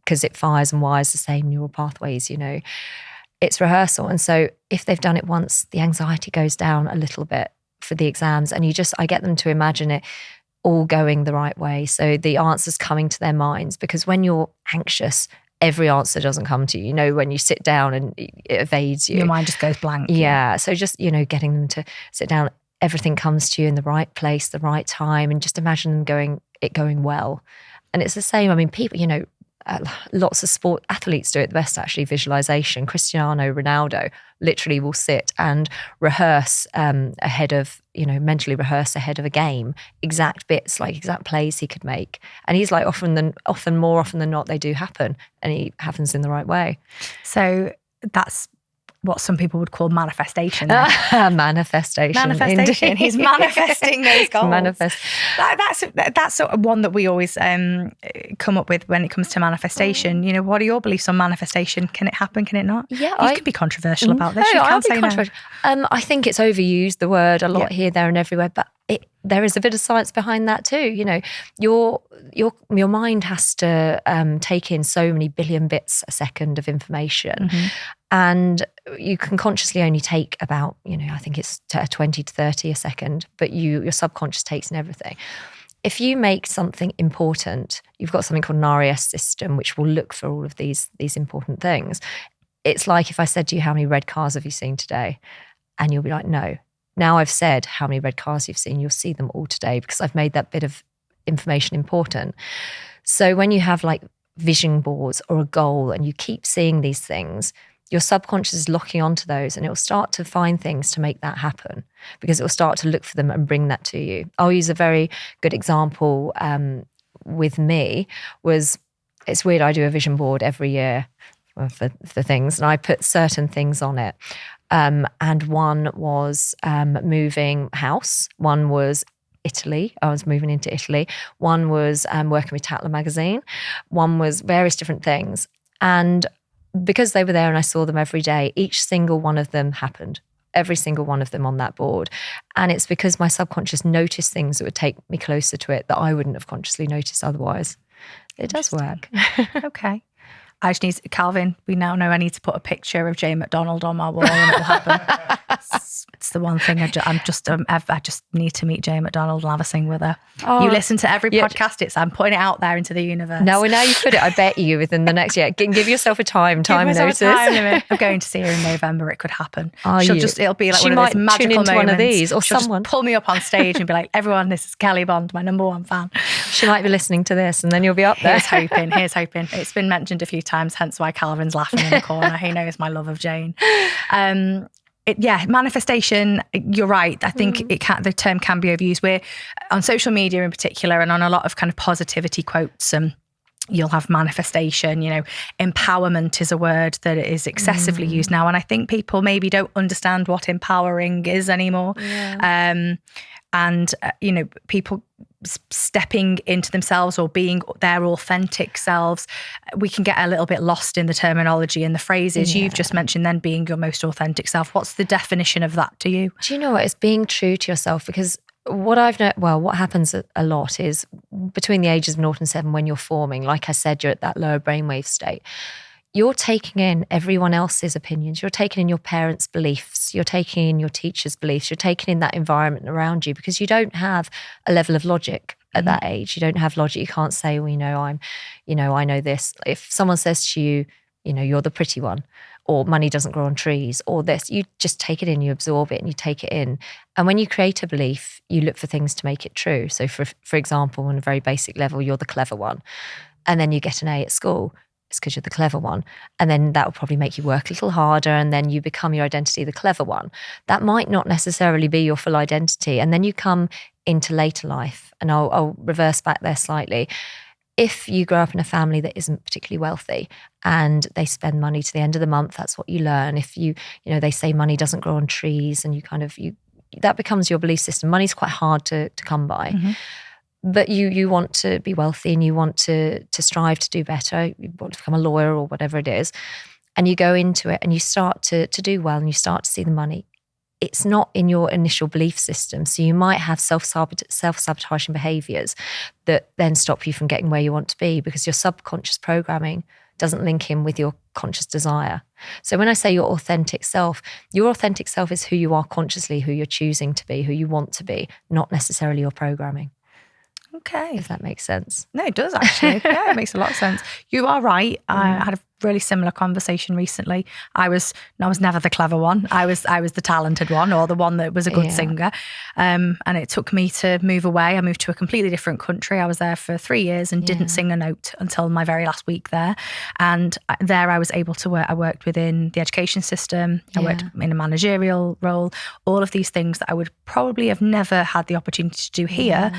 because it fires and wires the same neural pathways. It's rehearsal. And so if they've done it once, the anxiety goes down a little bit for the exams, and I get them to imagine it all going the right way. So the answers coming to their minds, because when you're anxious, every answer doesn't come to you. When you sit down and it evades you. Your mind just goes blank. Yeah. So just, getting them to sit down, everything comes to you in the right place, the right time, and just imagine them going well. And it's the same. I mean, people, lots of sport athletes do it the best, actually, visualization. Cristiano Ronaldo literally will sit and rehearse ahead of, mentally rehearse ahead of a game, exact bits, like exact plays he could make. And he's like, more often than not, they do happen, and he happens in the right way. So that's what some people would call manifestation. Manifestation. He's manifesting those goals. That's one that we always come up with when it comes to manifestation. What are your beliefs on manifestation? Can it happen? Can it not? Yeah, you could be controversial about this. You can't say no. I think it's overused, the word, a lot here, there, and everywhere. But there is a bit of science behind that too. Your mind has to take in so many billion bits a second of information, and you can consciously only take about, I think it's 20 to 30 a second, but your subconscious takes in everything. If you make something important, you've got something called an RAS system, which will look for all of these important things. It's like if I said to you, how many red cars have you seen today? And you'll be like, no. Now I've said how many red cars you've seen, you'll see them all today, because I've made that bit of information important. So when you have like vision boards or a goal and you keep seeing these things, your subconscious is locking onto those, and it will start to find things to make that happen, because it will start to look for them and bring that to you. I'll use a very good example with me was, it's weird, I do a vision board every year for things, and I put certain things on it. And one was moving house. One was Italy. I was moving into Italy. One was working with Tatler magazine. One was various different things. And because they were there and I saw them every day, each single one of them happened. Every single one of them on that board. And it's because my subconscious noticed things that would take me closer to it that I wouldn't have consciously noticed otherwise. It does work. Okay. I just need, Calvin, we now know I need to put a picture of Jane McDonald on my wall and it'll happen. It's the one thing I just need to meet Jane McDonald and have a sing with her. Oh, you listen to every podcast, I'm putting it out there into the universe. No, now you put it, I bet you within the next year. Give yourself a time notice. I'm going to see her in November. It could happen. It'll be like one of those magical moments. One of these, or she'll someone just pull me up on stage and be like, everyone, this is Kelly Bond, my number one fan. She might be listening to this and then you'll be up there. Here's hoping. It's been mentioned a few times, hence why Calvin's laughing in the corner. He knows my love of Jane. Manifestation, you're right. I think the term can be overused. We're on social media in particular and on a lot of kind of positivity quotes. You'll have manifestation, empowerment is a word that is excessively used now. And I think people maybe don't understand what empowering is anymore. Yeah. People stepping into themselves or being their authentic selves, we can get a little bit lost in the terminology and the phrases. You've just mentioned then being your most authentic self. What's the definition of that to you? Do you know what? It's being true to yourself, because what happens a lot is between the ages of 0 and 7, when you're forming, like I said, you're at that lower brainwave state. You're taking in everyone else's opinions. You're taking in your parents' beliefs. You're taking in your teachers' beliefs. You're taking in that environment around you, because you don't have a level of logic at that age. You don't have logic. You can't say, I know this. If someone says to you, you're the pretty one, or money doesn't grow on trees, or this, you just take it in, you absorb it and you take it in. And when you create a belief, you look for things to make it true. So for example, on a very basic level, you're the clever one. And then you get an A at school. It's because you're the clever one. And then that will probably make you work a little harder, and then you become your identity, the clever one. That might not necessarily be your full identity. And then you come into later life, and I'll reverse back there slightly. If you grow up in a family that isn't particularly wealthy and they spend money to the end of the month, that's what you learn. If they say money doesn't grow on trees, and that becomes your belief system. Money's quite hard to come by. Mm-hmm. But you want to be wealthy and you want to strive to do better. You want to become a lawyer or whatever it is. And you go into it and you start to do well and you start to see the money. It's not in your initial belief system. So you might have self-sabotaging behaviours that then stop you from getting where you want to be, because your subconscious programming doesn't link in with your conscious desire. So when I say your authentic self is who you are consciously, who you're choosing to be, who you want to be, not necessarily your programming. Okay. If that makes sense. No, it does actually. Yeah, it makes a lot of sense. You are right. I had a really similar conversation recently. I was never the clever one. I was the talented one, or the one that was a good singer. And it took me to move away. I moved to a completely different country. I was there for 3 years and didn't sing a note until my very last week there. And there I was able to work. I worked within the education system. I worked in a managerial role. All of these things that I would probably have never had the opportunity to do here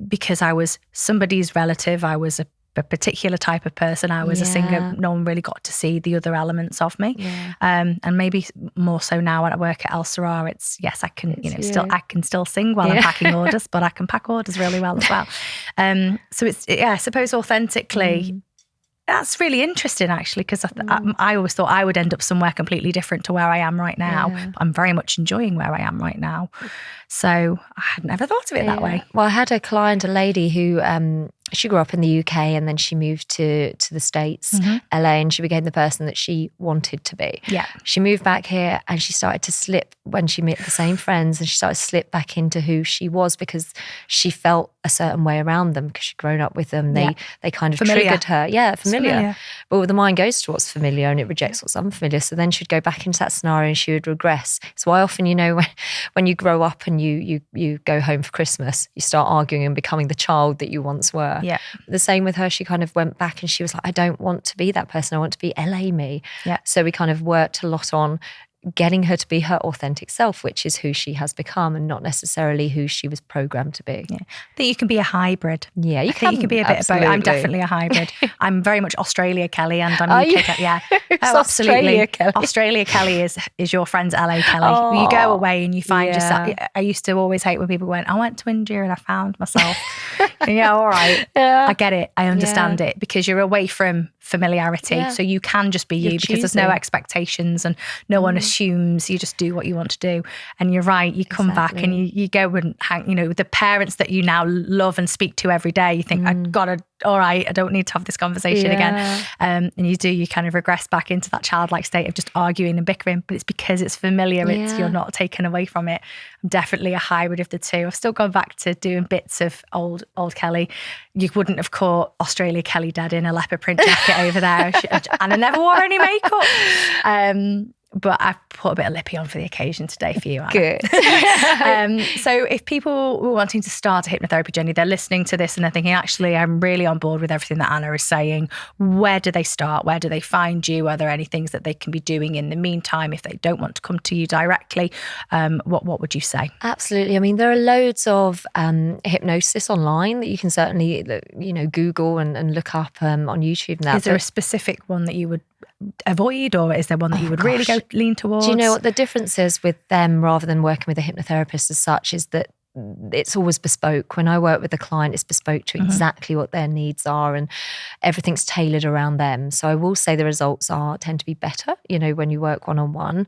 because I was somebody's relative. I was a particular type of person. I was a singer. No one really got to see the other elements of me. And maybe more so now when I work at Elle-Sera, it's I can still sing while I'm packing orders, but I can pack orders really well as well. So it's, I suppose authentically, that's really interesting actually, because I always thought I would end up somewhere completely different to where I am right now. But I'm very much enjoying where I am right now. So I had never thought of it that way. Well, I had a client, a lady who she grew up in the UK and then she moved to the States, LA, and she became the person that she wanted to be. Yeah. She moved back here and she started to slip when she met the same friends, and she started to slip back into who she was because she felt a certain way around them because she'd grown up with them. They kind of triggered her. Yeah, familiar. But the mind goes to what's familiar and it rejects what's unfamiliar. So then she'd go back into that scenario and she would regress. So I often, when you grow up and you go home for Christmas, you start arguing and becoming the child that you once were. were. Yeah. The same with her. She kind of went back and she was like, I don't want to be that person. I want to be LA me. Yeah. So we kind of worked a lot on getting her to be her authentic self, which is who she has become and not necessarily who she was programmed to be. Yeah. I think you can be a hybrid. Yeah, I think you can be a bit of both. I'm definitely a hybrid. I'm very much Australia Kelly and I'm UK Kelly. Yeah. Oh, absolutely. Australia Kelly. Australia Kelly is your friend's LA Kelly. Oh, you go away and you find yeah. yourself. I used to always hate when people went, I went to India and I found myself. Yeah, all right. Yeah. I get it. I understand it because you're away from familiarity. Yeah. So you can just be you because there's no choosing. expectations and no one assumes. You just do what you want to do. And you're right. You come back and you go and hang, you know, with the parents that you now love and speak to every day. You think, I've got to, all right, I don't need to have this conversation again. And you kind of regress back into that childlike state of just arguing and bickering, but it's because it's familiar. It's you're not taken away from it. I'm definitely a hybrid of the two. I've still gone back to doing bits of old Kelly. You wouldn't have caught Australia Kelly Dad in a leopard print jacket over there. And I never wore any makeup. But I've put a bit of lippy on for the occasion today for you, Anna. Good. So if people were wanting to start a hypnotherapy journey, they're listening to this and they're thinking, actually, I'm really on board with everything that Anna is saying. Where do they start? Where do they find you? Are there any things that they can be doing in the meantime if they don't want to come to you directly? What would you say? Absolutely. I mean, there are loads of hypnosis online that you can certainly, Google and look up on YouTube. And that. Is there a specific one that you would avoid, or is there one that you would really lean towards? Do you know what the difference is with them rather than working with a hypnotherapist as such is that it's always bespoke. When I work with a client, it's bespoke to exactly what their needs are and everything's tailored around them. So I will say the results tend to be better, when you work one-on-one.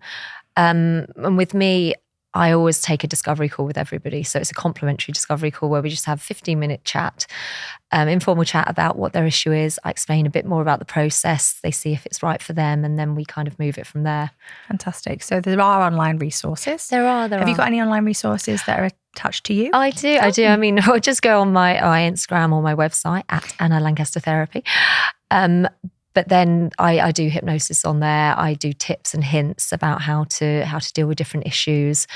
And with me, I always take a discovery call with everybody. So it's a complimentary discovery call where we just have a 15-minute chat, informal chat about what their issue is. I explain a bit more about the process. They see if it's right for them and then we kind of move it from there. Fantastic. So there are online resources. There are. Have you got any online resources that are attached to you? I do. I mean, I'll just go on my Instagram or my website at Anna Lancaster Therapy. But then I do hypnosis on there. I do tips and hints about how to deal with different issues,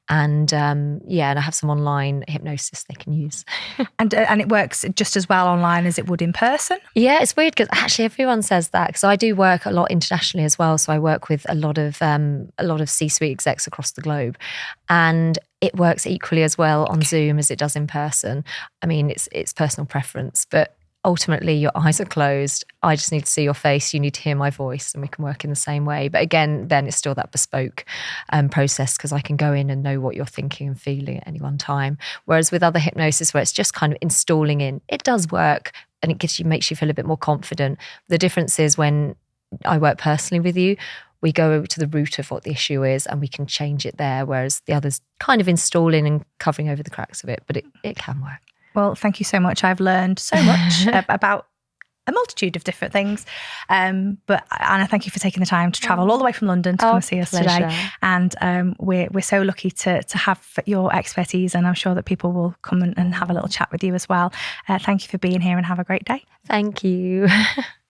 and and I have some online hypnosis they can use. And it works just as well online as it would in person. Yeah, it's weird because actually everyone says that because I do work a lot internationally as well. So I work with a lot of C-suite execs across the globe, and it works equally as well on Zoom as it does in person. I mean, it's personal preference, but ultimately your eyes are closed. I just need to see your face. You need to hear my voice and we can work in the same way. But again, then it's still that bespoke process because I can go in and know what you're thinking and feeling at any one time. Whereas with other hypnosis where it's just kind of installing in, it does work and it makes you feel a bit more confident. The difference is when I work personally with you, we go to the root of what the issue is and we can change it there. Whereas the others kind of install in and covering over the cracks of it, but it can work. Well, thank you so much. I've learned so much about a multitude of different things. But Anna, thank you for taking the time to travel all the way from London to come and see us today. And we're so lucky to have your expertise, and I'm sure that people will come and have a little chat with you as well. Thank you for being here and have a great day. Thank you.